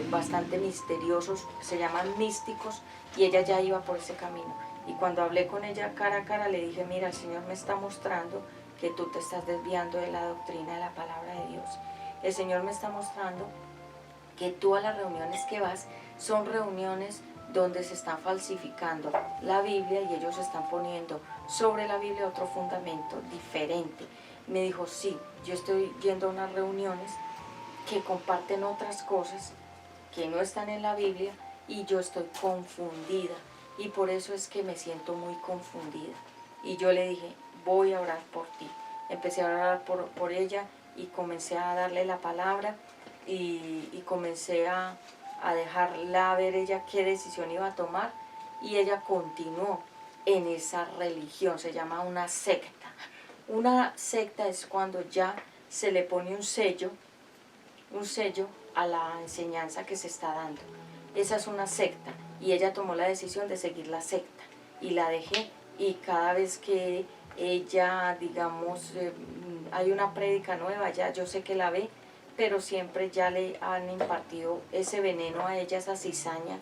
bastante misteriosos, se llaman místicos, y ella ya iba por ese camino. Y cuando hablé con ella cara a cara, le dije, mira, el Señor me está mostrando que tú te estás desviando de la doctrina de la palabra de Dios. El Señor me está mostrando que tú a las reuniones que vas son reuniones donde se están falsificando la Biblia y ellos están poniendo sobre la Biblia otro fundamento diferente. Me dijo, sí, yo estoy yendo a unas reuniones que comparten otras cosas que no están en la Biblia y yo estoy confundida y por eso es que me siento muy confundida. Y yo le dije, voy a orar por ti. Empecé a orar por ella y comencé a darle la palabra y comencé a dejarla ver ella qué decisión iba a tomar y ella continuó en esa religión, se llama una secta. Una secta es cuando ya se le pone un sello a la enseñanza que se está dando. Esa es una secta y ella tomó la decisión de seguir la secta y la dejé, y cada vez que ella, digamos, hay una prédica nueva, ya yo sé que la ve, pero siempre ya le han impartido ese veneno a ella, esa cizaña,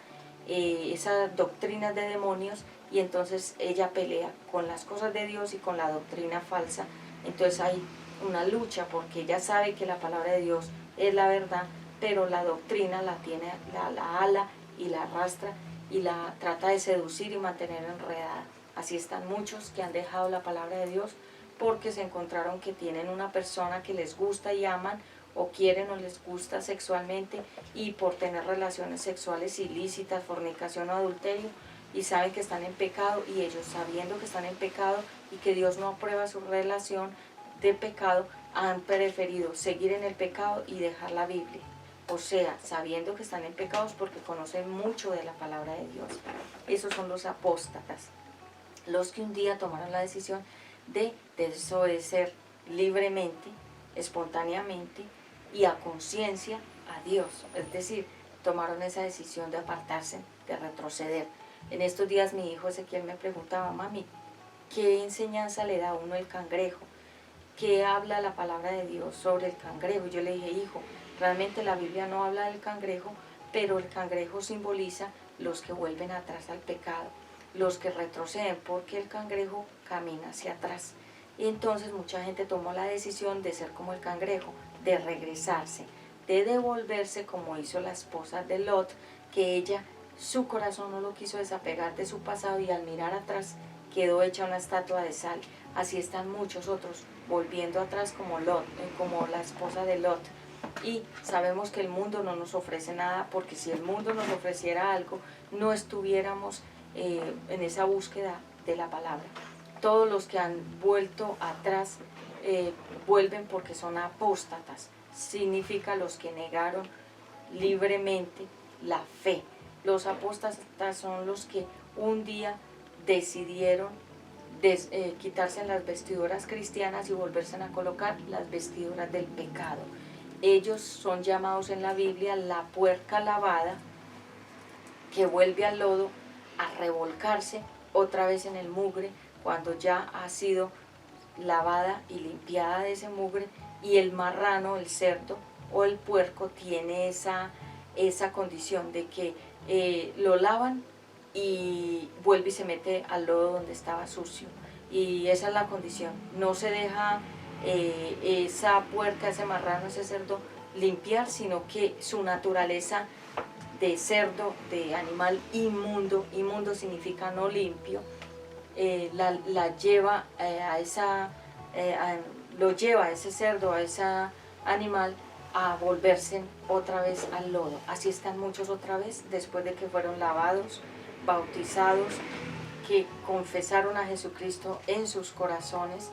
esas doctrinas de demonios, y entonces ella pelea con las cosas de Dios y con la doctrina falsa. Entonces hay una lucha porque ella sabe que la palabra de Dios es la verdad, pero la doctrina la tiene, la ala y la arrastra y la trata de seducir y mantener enredada. Así están muchos que han dejado la palabra de Dios porque se encontraron que tienen una persona que les gusta y aman, o quieren o les gusta sexualmente, y por tener relaciones sexuales ilícitas, fornicación o adulterio, y saben que están en pecado, y ellos sabiendo que están en pecado y que Dios no aprueba su relación de pecado, han preferido seguir en el pecado y dejar la Biblia. O sea, sabiendo que están en pecados porque conocen mucho de la palabra de Dios. Esos son los apóstatas, los que un día tomaron la decisión de desobedecer libremente, espontáneamente y a conciencia a Dios. Es decir, tomaron esa decisión de apartarse, de retroceder. En estos días mi hijo Ezequiel me preguntaba, mami, ¿qué enseñanza le da a uno el cangrejo? ¿Qué habla la palabra de Dios sobre el cangrejo? Y yo le dije, hijo, realmente la Biblia no habla del cangrejo, pero el cangrejo simboliza los que vuelven atrás al pecado, los que retroceden, porque el cangrejo camina hacia atrás. Y entonces mucha gente tomó la decisión de ser como el cangrejo, de regresarse, de devolverse como hizo la esposa de Lot, que ella, su corazón no lo quiso desapegar de su pasado y al mirar atrás quedó hecha una estatua de sal. Así están muchos otros volviendo atrás como Lot, como la esposa de Lot. Y sabemos que el mundo no nos ofrece nada, porque si el mundo nos ofreciera algo, no estuviéramos en esa búsqueda de la palabra. Todos los que han vuelto atrás vuelven porque son apóstatas. Significa los que negaron libremente la fe. Los apóstatas son los que un día decidieron quitarse las vestiduras cristianas y volverse a colocar las vestiduras del pecado. Ellos son llamados en la Biblia la puerca lavada, que vuelve al lodo a revolcarse otra vez en el mugre cuando ya ha sido lavada y limpiada de ese mugre, y el marrano, el cerdo o el puerco tiene esa condición de que lo lavan y vuelve y se mete al lodo donde estaba sucio, y esa es la condición. No se deja esa puerca, ese marrano, ese cerdo limpiar, sino que su naturaleza de cerdo, de animal inmundo, inmundo significa no limpio, la lleva lo lleva a ese cerdo, a ese animal, a volverse otra vez al lodo. Así están muchos otra vez después de que fueron lavados, bautizados, que confesaron a Jesucristo en sus corazones,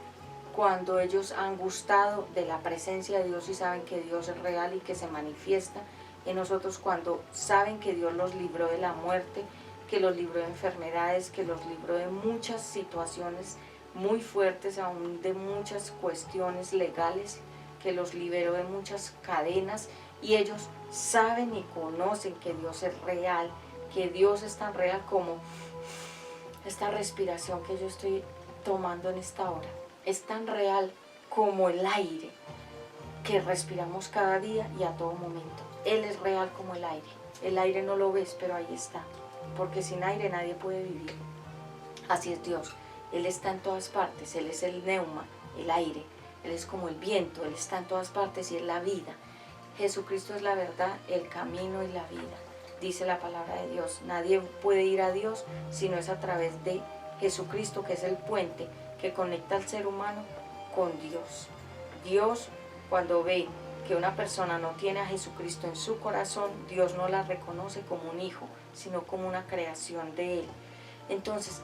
cuando ellos han gustado de la presencia de Dios y saben que Dios es real y que se manifiesta en nosotros, cuando saben que Dios los libró de la muerte, que los libró de enfermedades, que los libró de muchas situaciones muy fuertes, aún de muchas cuestiones legales, que los liberó de muchas cadenas, y ellos saben y conocen que Dios es real, que Dios es tan real como esta respiración que yo estoy tomando en esta hora, es tan real como el aire, que respiramos cada día y a todo momento. Él es real como el aire. El aire no lo ves, pero ahí está, porque sin aire nadie puede vivir. Así es Dios. Él está en todas partes. Él es el neuma, el aire. Él es como el viento. Él está en todas partes y es la vida. Jesucristo es la verdad, el camino y la vida. Dice la palabra de Dios. Nadie puede ir a Dios si no es a través de Jesucristo, que es el puente que conecta al ser humano con Dios. Dios, cuando ve que una persona no tiene a Jesucristo en su corazón, Dios no la reconoce como un hijo, sino como una creación de Él. Entonces,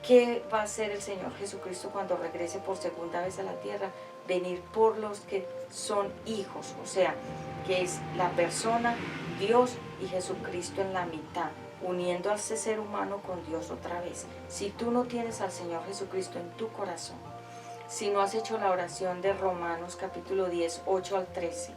¿qué va a hacer el Señor Jesucristo cuando regrese por segunda vez a la tierra? Venir por los que son hijos, o sea, que es la persona, Dios y Jesucristo en la mitad, uniendo a ese ser humano con Dios otra vez. Si tú no tienes al Señor Jesucristo en tu corazón, si no has hecho la oración de Romanos capítulo 10, 8 al 13,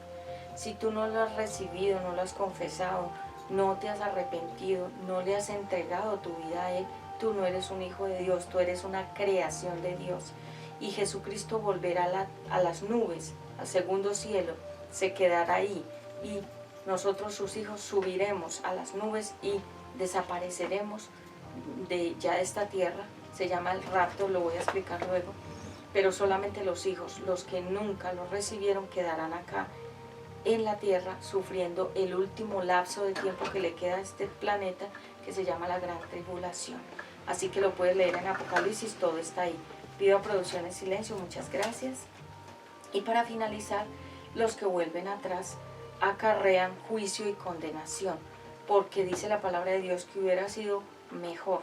si tú no lo has recibido, no lo has confesado, no te has arrepentido, no le has entregado tu vida a Él, tú no eres un hijo de Dios, tú eres una creación de Dios. Y Jesucristo volverá a las nubes, al segundo cielo, se quedará ahí y nosotros sus hijos subiremos a las nubes y desapareceremos de esta tierra. Se llama el rapto, lo voy a explicar luego, pero solamente los hijos, los que nunca lo recibieron, quedarán acá en la tierra sufriendo el último lapso de tiempo que le queda a este planeta, que se llama la Gran Tribulación. Así que lo puedes leer en Apocalipsis, todo está ahí. Pido a producción en silencio, muchas gracias. Y para finalizar, los que vuelven atrás acarrean juicio y condenación, porque dice la palabra de Dios que hubiera sido mejor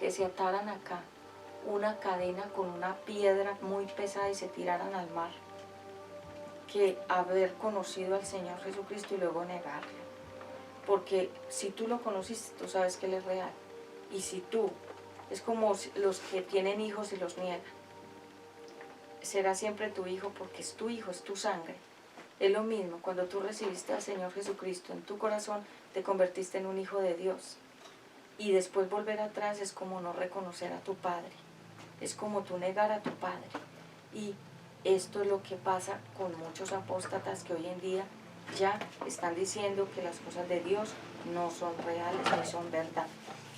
que se ataran acá una cadena con una piedra muy pesada y se tiraran al mar, que haber conocido al Señor Jesucristo y luego negarlo. Porque si tú lo conociste, tú sabes que Él es real. Y si tú, es como los que tienen hijos y los niegan, será siempre tu hijo porque es tu hijo, es tu sangre. Es lo mismo, cuando tú recibiste al Señor Jesucristo en tu corazón, te convertiste en un hijo de Dios. Y después volver atrás es como no reconocer a tu Padre. Es como tú negar a tu Padre. Y esto es lo que pasa con muchos apóstatas que hoy en día ya están diciendo que las cosas de Dios no son reales ni son verdad.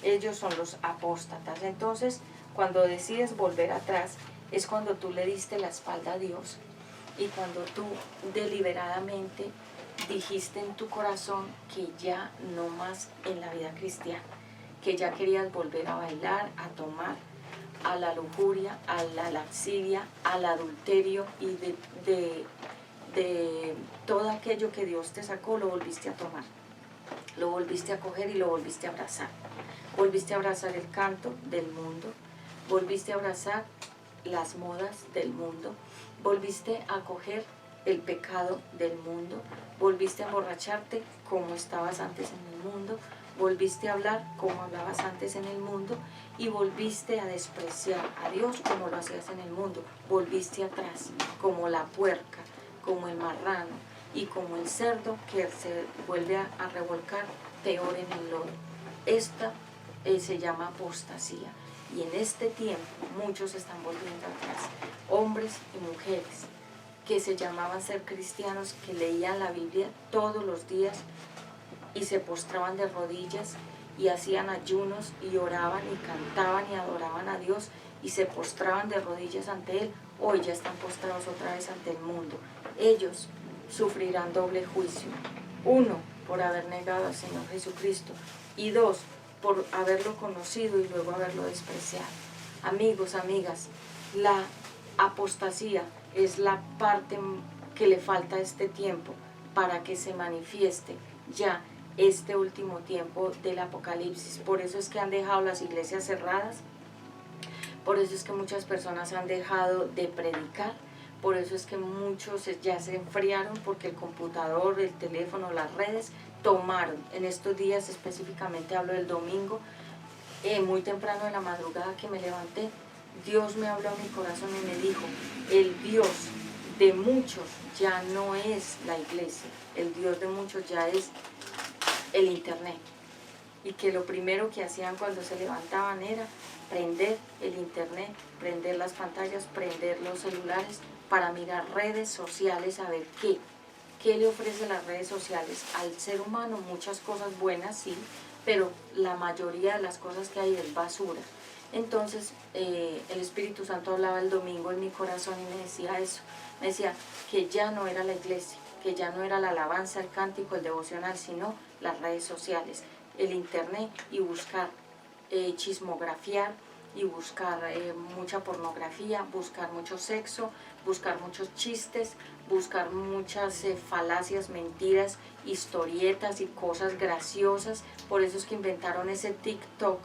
Ellos son los apóstatas. Entonces, cuando decides volver atrás, es cuando tú le diste la espalda a Dios y cuando tú deliberadamente dijiste en tu corazón que ya no más en la vida cristiana, que ya querías volver a bailar, a tomar, a la lujuria, a la lascivia, al adulterio y de todo aquello que Dios te sacó, lo volviste a tomar, lo volviste a coger y lo volviste a abrazar. Volviste a abrazar el canto del mundo, volviste a abrazar las modas del mundo, volviste a coger el pecado del mundo, volviste a emborracharte como estabas antes en el mundo, volviste a hablar como hablabas antes en el mundo y volviste a despreciar a Dios como lo hacías en el mundo. Volviste atrás como la puerca, como el marrano y como el cerdo que se vuelve a revolcar peor en el lodo. Esta se llama apostasía y en este tiempo muchos están volviendo atrás, hombres y mujeres que se llamaban ser cristianos, que leían la Biblia todos los días y se postraban de rodillas y hacían ayunos y oraban y cantaban y adoraban a Dios y se postraban de rodillas ante Él. Hoy ya están postrados otra vez ante el mundo. Ellos sufrirán doble juicio. 1, por haber negado al Señor Jesucristo y 2, por haberlo conocido y luego haberlo despreciado. Amigos, amigas, la apostasía es la parte que le falta a este tiempo para que se manifieste ya este último tiempo del Apocalipsis. Por eso es que han dejado las iglesias cerradas, por eso es que muchas personas han dejado de predicar, por eso es que muchos ya se enfriaron porque el computador, el teléfono, las redes tomaron. En estos días, específicamente hablo del domingo, muy temprano en la madrugada que me levanté, Dios me habló a mi corazón y me dijo, el Dios de muchos ya no es la iglesia, el Dios de muchos ya es el internet. Y que lo primero que hacían cuando se levantaban era prender el internet, prender las pantallas, prender los celulares, para mirar redes sociales a ver qué le ofrece las redes sociales al ser humano. Muchas cosas buenas, sí, pero la mayoría de las cosas que hay es basura. Entonces el Espíritu Santo hablaba el domingo en mi corazón y me decía eso, me decía que ya no era la iglesia, que ya no era la alabanza, el cántico, el devocional, sino las redes sociales, el internet, y buscar chismografiar y buscar mucha pornografía, buscar mucho sexo, buscar muchos chistes, buscar muchas falacias, mentiras, historietas y cosas graciosas. Por eso es que inventaron ese TikTok,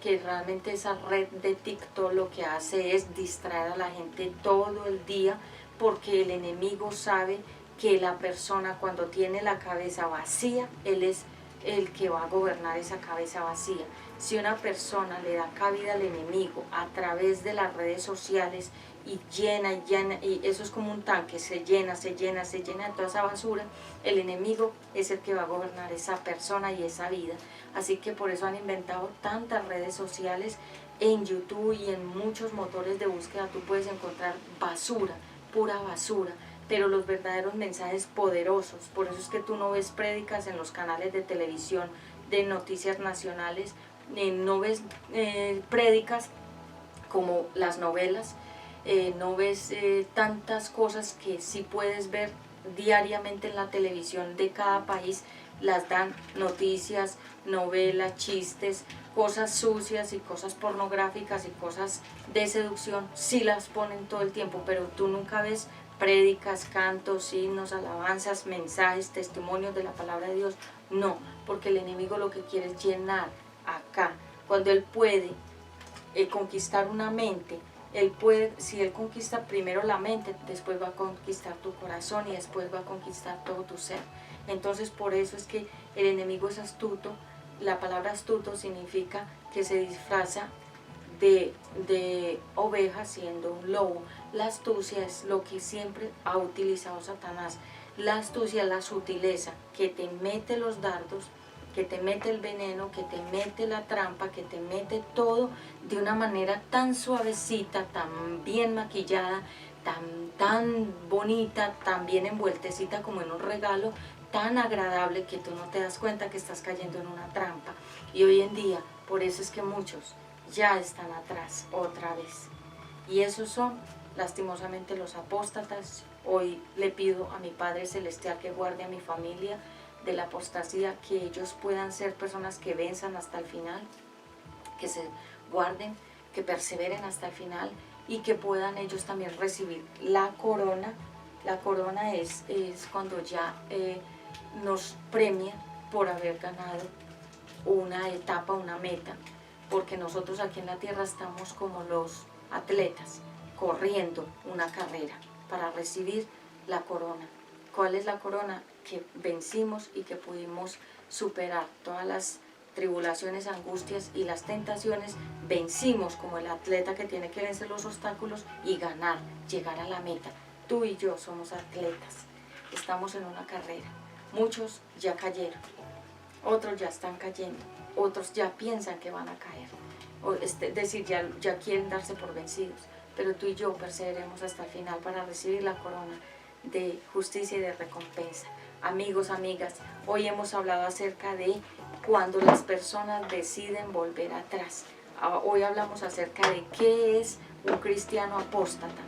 que realmente esa red de TikTok lo que hace es distraer a la gente todo el día, porque el enemigo sabe que la persona cuando tiene la cabeza vacía, él es el que va a gobernar esa cabeza vacía. Si una persona le da cabida al enemigo a través de las redes sociales y llena, y eso es como un tanque, se llena de toda esa basura, el enemigo es el que va a gobernar esa persona y esa vida. Así que por eso han inventado tantas redes sociales. En YouTube y en muchos motores de búsqueda tú puedes encontrar basura, pura basura, pero los verdaderos mensajes poderosos. Por eso es que tú no ves prédicas en los canales de televisión de noticias nacionales, no ves prédicas como las novelas, no ves tantas cosas que sí puedes ver diariamente en la televisión de cada país. Las dan noticias, novelas, chistes, cosas sucias y cosas pornográficas y cosas de seducción, sí las ponen todo el tiempo, pero tú nunca ves prédicas, cantos, himnos, alabanzas, mensajes, testimonios de la palabra de Dios. No, porque el enemigo lo que quiere es llenar acá. Cuando él puede conquistar una mente, él puede, si él conquista primero la mente, después va a conquistar tu corazón y después va a conquistar todo tu ser. Entonces por eso es que el enemigo es astuto. La palabra astuto significa que se disfraza de oveja siendo un lobo. La astucia es lo que siempre ha utilizado Satanás. La astucia es la sutileza, que te mete los dardos, que te mete el veneno, que te mete la trampa, que te mete todo de una manera tan suavecita, tan bien maquillada, tan bonita, tan bien envueltecita como en un regalo, tan agradable que tú no te das cuenta que estás cayendo en una trampa. Y hoy en día, por eso es que muchos ya están atrás otra vez. Y esos son lastimosamente los apóstatas. Hoy le pido a mi Padre Celestial que guarde a mi familia de la apostasía, que ellos puedan ser personas que venzan hasta el final, que se guarden, que perseveren hasta el final y que puedan ellos también recibir la corona. La corona es cuando ya nos premia por haber ganado una etapa, una meta, porque nosotros aquí en la tierra estamos como los atletas, corriendo una carrera para recibir la corona. ¿Cuál es la corona? Que vencimos y que pudimos superar todas las tribulaciones, angustias y las tentaciones. Vencimos como el atleta que tiene que vencer los obstáculos y ganar, llegar a la meta. Tú y yo somos atletas, estamos en una carrera. Muchos ya cayeron, otros ya están cayendo, otros ya piensan que van a caer, es decir, ya quieren darse por vencidos, pero tú y yo perseveremos hasta el final para recibir la corona de justicia y de recompensa. Amigos, amigas, hoy hemos hablado acerca de cuando las personas deciden volver atrás. Hoy hablamos acerca de qué es un cristiano apóstata.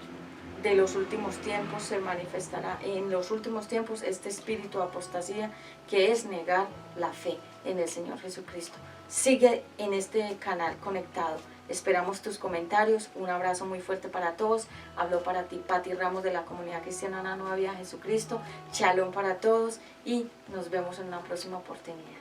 De los últimos tiempos se manifestará en los últimos tiempos este espíritu de apostasía, que es negar la fe en el Señor Jesucristo. Sigue en este canal conectado. Esperamos tus comentarios. Un abrazo muy fuerte para todos. Habló para ti Patti Ramos de la Comunidad Cristiana Una Nueva Vida en Jesucristo. Shalom para todos y nos vemos en una próxima oportunidad.